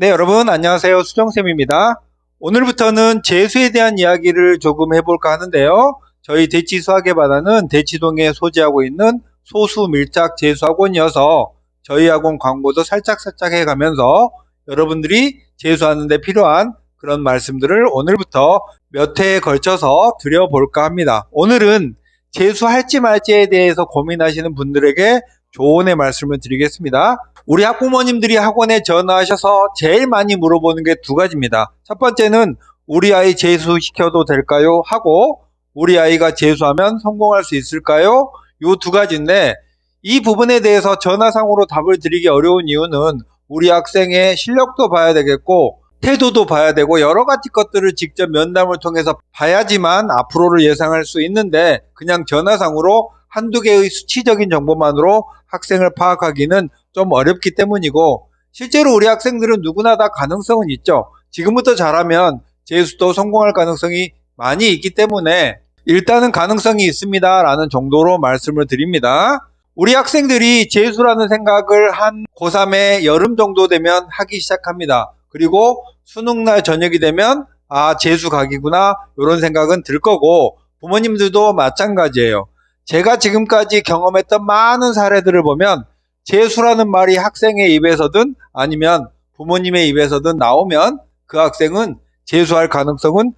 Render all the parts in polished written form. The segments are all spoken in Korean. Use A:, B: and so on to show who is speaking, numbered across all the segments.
A: 네, 여러분 안녕하세요. 수정쌤입니다. 오늘부터는 재수에 대한 이야기를 조금 해볼까 하는데요. 저희 대치수학의 바다는 대치동에 소재하고 있는 소수 밀착 재수학원이어서 저희 학원 광고도 살짝살짝 해가면서 여러분들이 재수하는 데 필요한 그런 말씀들을 오늘부터 몇 회에 걸쳐서 드려볼까 합니다. 오늘은 재수할지 말지에 대해서 고민하시는 분들에게 조언의 말씀을 드리겠습니다. 우리 학부모님들이 학원에 전화하셔서 제일 많이 물어보는 게 두 가지입니다. 첫 번째는 우리 아이 재수시켜도 될까요? 하고 우리 아이가 재수하면 성공할 수 있을까요? 이 두 가지인데 이 부분에 대해서 전화상으로 답을 드리기 어려운 이유는 우리 학생의 실력도 봐야 되겠고 태도도 봐야 되고 여러 가지 것들을 직접 면담을 통해서 봐야지만 앞으로를 예상할 수 있는데 그냥 전화상으로 한두 개의 수치적인 정보만으로 학생을 파악하기는 좀 어렵기 때문이고 실제로 우리 학생들은 누구나 다 가능성은 있죠. 지금부터 잘하면 재수도 성공할 가능성이 많이 있기 때문에 일단은 가능성이 있습니다 라는 정도로 말씀을 드립니다. 우리 학생들이 재수라는 생각을 한 고3의 여름 정도 되면 하기 시작합니다. 그리고 수능날 저녁이 되면 재수 각이구나 이런 생각은 들 거고 부모님들도 마찬가지예요. 제가 지금까지 경험했던 많은 사례들을 보면 재수라는 말이 학생의 입에서든 아니면 부모님의 입에서든 나오면 그 학생은 재수할 가능성은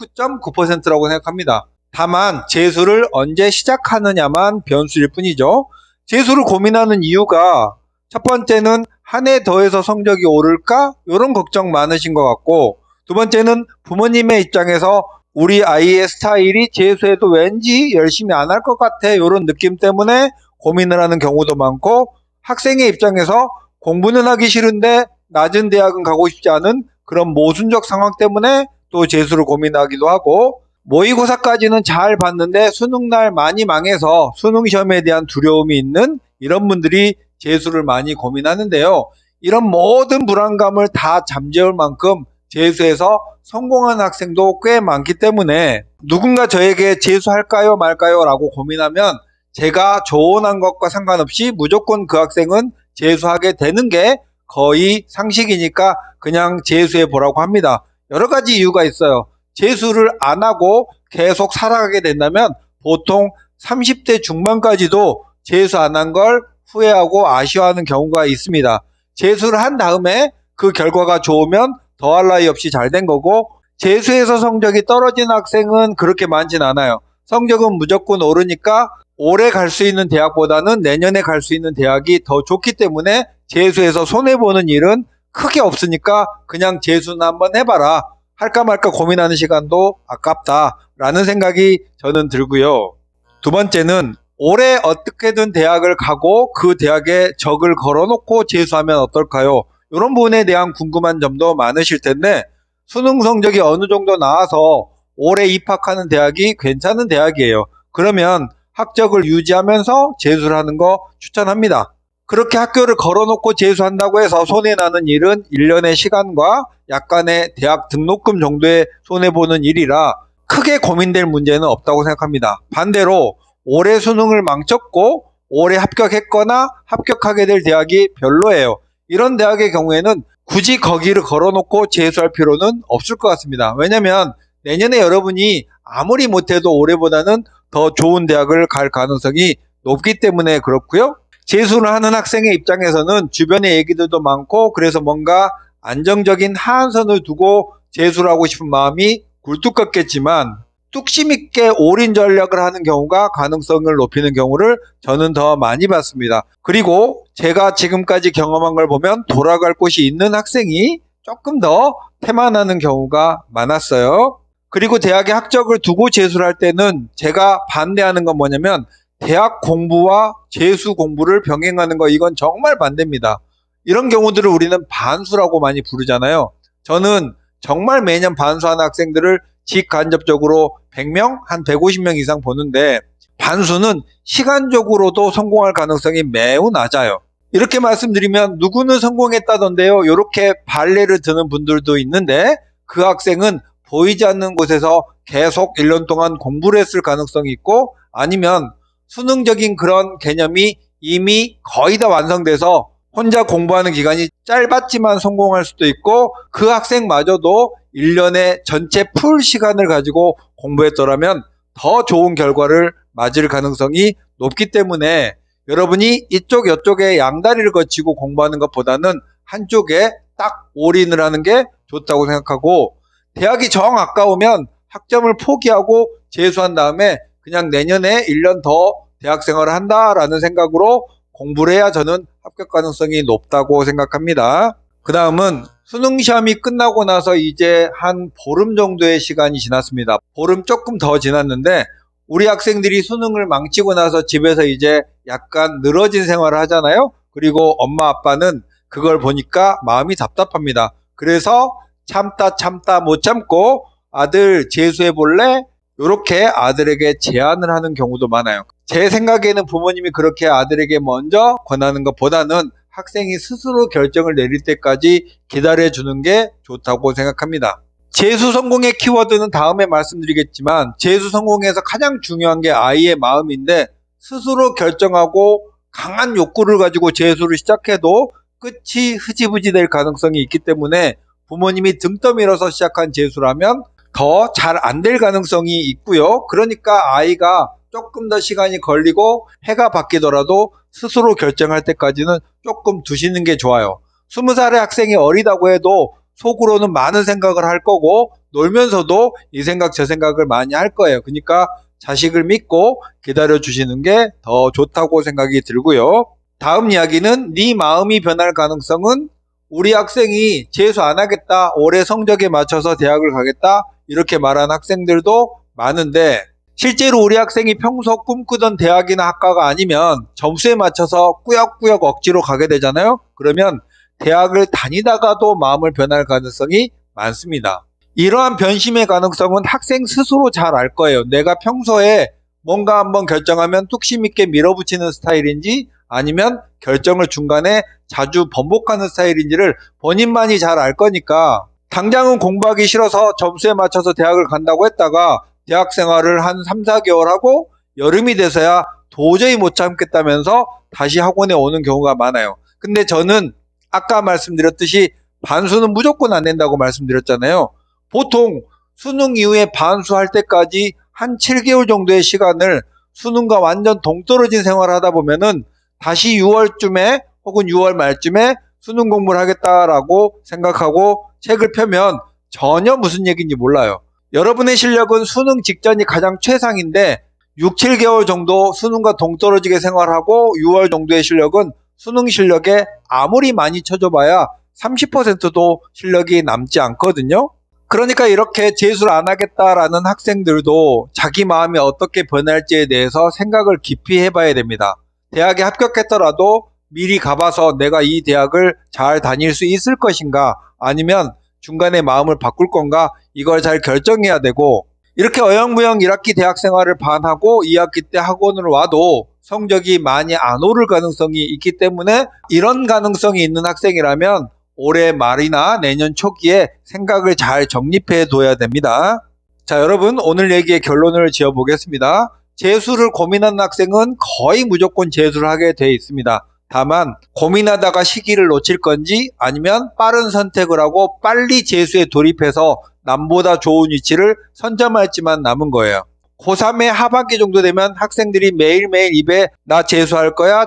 A: 99.9%라고 생각합니다. 다만 재수를 언제 시작하느냐만 변수일 뿐이죠. 재수를 고민하는 이유가 첫 번째는 한 해 더해서 성적이 오를까? 이런 걱정 많으신 것 같고 두 번째는 부모님의 입장에서 우리 아이의 스타일이 재수해도 왠지 열심히 안 할 것 같아 이런 느낌 때문에 고민을 하는 경우도 많고 학생의 입장에서 공부는 하기 싫은데 낮은 대학은 가고 싶지 않은 그런 모순적 상황 때문에 또 재수를 고민하기도 하고 모의고사까지는 잘 봤는데 수능날 많이 망해서 수능시험에 대한 두려움이 있는 이런 분들이 재수를 많이 고민하는데요. 이런 모든 불안감을 다 잠재울 만큼 재수에서 성공한 학생도 꽤 많기 때문에 누군가 저에게 재수할까요 말까요 라고 고민하면 제가 조언한 것과 상관없이 무조건 그 학생은 재수하게 되는 게 거의 상식이니까 그냥 재수해 보라고 합니다. 여러 가지 이유가 있어요. 재수를 안 하고 계속 살아가게 된다면 보통 30대 중반까지도 재수 안 한 걸 후회하고 아쉬워하는 경우가 있습니다. 재수를 한 다음에 그 결과가 좋으면 더할 나위 없이 잘 된 거고 재수에서 성적이 떨어진 학생은 그렇게 많진 않아요. 성적은 무조건 오르니까 올해 갈 수 있는 대학보다는 내년에 갈 수 있는 대학이 더 좋기 때문에 재수에서 손해보는 일은 크게 없으니까 그냥 재수는 한번 해봐라. 할까 말까 고민하는 시간도 아깝다라는 생각이 저는 들고요. 두 번째는 올해 어떻게든 대학을 가고 그 대학에 적을 걸어놓고 재수하면 어떨까요? 이런 부분에 대한 궁금한 점도 많으실 텐데 수능 성적이 어느 정도 나와서 올해 입학하는 대학이 괜찮은 대학이에요. 그러면 학적을 유지하면서 재수를 하는 거 추천합니다. 그렇게 학교를 걸어놓고 재수한다고 해서 손해나는 일은 1년의 시간과 약간의 대학 등록금 정도의 손해보는 일이라 크게 고민될 문제는 없다고 생각합니다. 반대로 올해 수능을 망쳤고 올해 합격했거나 합격하게 될 대학이 별로예요. 이런 대학의 경우에는 굳이 거기를 걸어놓고 재수할 필요는 없을 것 같습니다. 왜냐면 내년에 여러분이 아무리 못해도 올해보다는 더 좋은 대학을 갈 가능성이 높기 때문에 그렇고요. 재수를 하는 학생의 입장에서는 주변의 얘기들도 많고 그래서 뭔가 안정적인 하한선을 두고 재수를 하고 싶은 마음이 굴뚝 같겠지만 뚝심 있게 올인 전략을 하는 경우가 가능성을 높이는 경우를 저는 더 많이 봤습니다. 그리고 제가 지금까지 경험한 걸 보면 돌아갈 곳이 있는 학생이 조금 더 태만하는 경우가 많았어요. 그리고 대학의 학적을 두고 재수를 할 때는 제가 반대하는 건 뭐냐면 대학 공부와 재수 공부를 병행하는 거 이건 정말 반대입니다. 이런 경우들을 우리는 반수라고 많이 부르잖아요. 저는 정말 매년 반수하는 학생들을 직간접적으로 100명, 한 150명 이상 보는데 반수는 시간적으로도 성공할 가능성이 매우 낮아요. 이렇게 말씀드리면 누구는 성공했다던데요. 이렇게 발레를 드는 분들도 있는데 그 학생은 보이지 않는 곳에서 계속 1년 동안 공부를 했을 가능성이 있고 아니면 수능적인 그런 개념이 이미 거의 다 완성돼서 혼자 공부하는 기간이 짧았지만 성공할 수도 있고 그 학생마저도 1년에 전체 풀 시간을 가지고 공부했더라면 더 좋은 결과를 맞을 가능성이 높기 때문에 여러분이 이쪽 저쪽에 양다리를 거치고 공부하는 것보다는 한쪽에 딱 올인을 하는 게 좋다고 생각하고, 대학이 정 아까우면 학점을 포기하고 재수한 다음에 그냥 내년에 1년 더 대학 생활을 한다라는 생각으로 공부를 해야 저는 합격 가능성이 높다고 생각합니다. 그 다음은 수능 시험이 끝나고 나서 이제 한 보름 정도의 시간이 지났습니다. 보름 조금 더 지났는데 우리 학생들이 수능을 망치고 나서 집에서 이제 약간 늘어진 생활을 하잖아요. 그리고 엄마 아빠는 그걸 보니까 마음이 답답합니다. 그래서 참다 못 참고 아들 재수해 볼래? 이렇게 아들에게 제안을 하는 경우도 많아요. 제 생각에는 부모님이 그렇게 아들에게 먼저 권하는 것보다는 학생이 스스로 결정을 내릴 때까지 기다려주는 게 좋다고 생각합니다. 재수 성공의 키워드는 다음에 말씀드리겠지만, 재수 성공에서 가장 중요한 게 아이의 마음인데, 스스로 결정하고 강한 욕구를 가지고 재수를 시작해도 끝이 흐지부지 될 가능성이 있기 때문에 부모님이 등 떠밀어서 시작한 재수라면 더 잘 안 될 가능성이 있고요. 그러니까 아이가 조금 더 시간이 걸리고 해가 바뀌더라도 스스로 결정할 때까지는 조금 두시는 게 좋아요. 20살의 학생이 어리다고 해도 속으로는 많은 생각을 할 거고 놀면서도 이 생각 저 생각을 많이 할 거예요. 그러니까 자식을 믿고 기다려 주시는 게 더 좋다고 생각이 들고요. 다음 이야기는 네 마음이 변할 가능성은, 우리 학생이 재수 안 하겠다, 올해 성적에 맞춰서 대학을 가겠다 이렇게 말한 학생들도 많은데, 실제로 우리 학생이 평소 꿈꾸던 대학이나 학과가 아니면 점수에 맞춰서 꾸역꾸역 억지로 가게 되잖아요. 그러면 대학을 다니다가도 마음을 변할 가능성이 많습니다. 이러한 변심의 가능성은 학생 스스로 잘 알 거예요. 내가 평소에 뭔가 한번 결정하면 뚝심 있게 밀어붙이는 스타일인지 아니면 결정을 중간에 자주 번복하는 스타일인지를 본인만이 잘 알 거니까, 당장은 공부하기 싫어서 점수에 맞춰서 대학을 간다고 했다가 대학 생활을 한 3, 4개월 하고 여름이 돼서야 도저히 못 참겠다면서 다시 학원에 오는 경우가 많아요. 근데 저는 아까 말씀드렸듯이 반수는 무조건 안 된다고 말씀드렸잖아요. 보통 수능 이후에 반수할 때까지 한 7개월 정도의 시간을 수능과 완전 동떨어진 생활을 하다 보면은 다시 6월쯤에 혹은 6월 말쯤에 수능 공부를 하겠다라고 생각하고 책을 펴면 전혀 무슨 얘기인지 몰라요. 여러분의 실력은 수능 직전이 가장 최상인데 6, 7개월 정도 수능과 동떨어지게 생활하고 6월 정도의 실력은 수능 실력에 아무리 많이 쳐줘봐야 30%도 실력이 남지 않거든요. 그러니까 이렇게 재수를 안 하겠다라는 학생들도 자기 마음이 어떻게 변할지에 대해서 생각을 깊이 해봐야 됩니다. 대학에 합격했더라도 미리 가봐서 내가 이 대학을 잘 다닐 수 있을 것인가, 아니면 중간에 마음을 바꿀 건가, 이걸 잘 결정해야 되고, 이렇게 어영부영 1학기 대학 생활을 반하고 2학기 때 학원을 와도 성적이 많이 안 오를 가능성이 있기 때문에, 이런 가능성이 있는 학생이라면 올해 말이나 내년 초기에 생각을 잘 정립해 둬야 됩니다. 자, 여러분, 오늘 얘기의 결론을 지어 보겠습니다. 재수를 고민하는 학생은 거의 무조건 재수를 하게 돼 있습니다. 다만 고민하다가 시기를 놓칠 건지 아니면 빠른 선택을 하고 빨리 재수에 돌입해서 남보다 좋은 위치를 선점할지만 남은 거예요. 고3의 하반기 정도 되면 학생들이 매일매일 입에 나 재수할 거야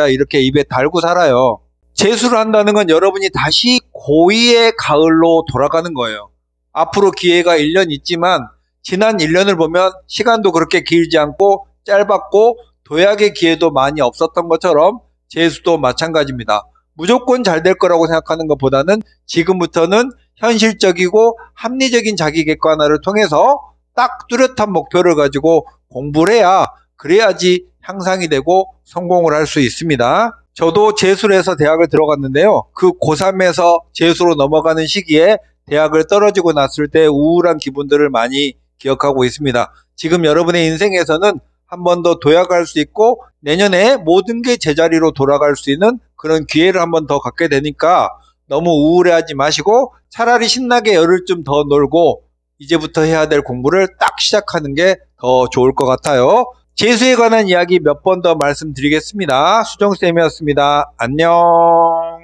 A: 이렇게 입에 달고 살아요. 재수를 한다는 건 여러분이 다시 고2의 가을로 돌아가는 거예요. 앞으로 기회가 1년 있지만 지난 1년을 보면 시간도 그렇게 길지 않고 짧았고 도약의 기회도 많이 없었던 것처럼 재수도 마찬가지입니다. 무조건 잘 될 거라고 생각하는 것보다는 지금부터는 현실적이고 합리적인 자기 객관화를 통해서 딱 뚜렷한 목표를 가지고 공부를 해야, 그래야지 향상이 되고 성공을 할 수 있습니다. 저도 재수를 해서 대학을 들어갔는데요. 그 고3에서 재수로 넘어가는 시기에 대학을 떨어지고 났을 때 우울한 기분들을 많이 기억하고 있습니다. 지금 여러분의 인생에서는 한 번 더 도약할 수 있고 내년에 모든 게 제자리로 돌아갈 수 있는 그런 기회를 한 번 더 갖게 되니까 너무 우울해하지 마시고 차라리 신나게 열흘 좀 더 놀고 이제부터 해야 될 공부를 딱 시작하는 게 더 좋을 것 같아요. 재수에 관한 이야기 몇 번 더 말씀드리겠습니다. 수정쌤이었습니다. 안녕.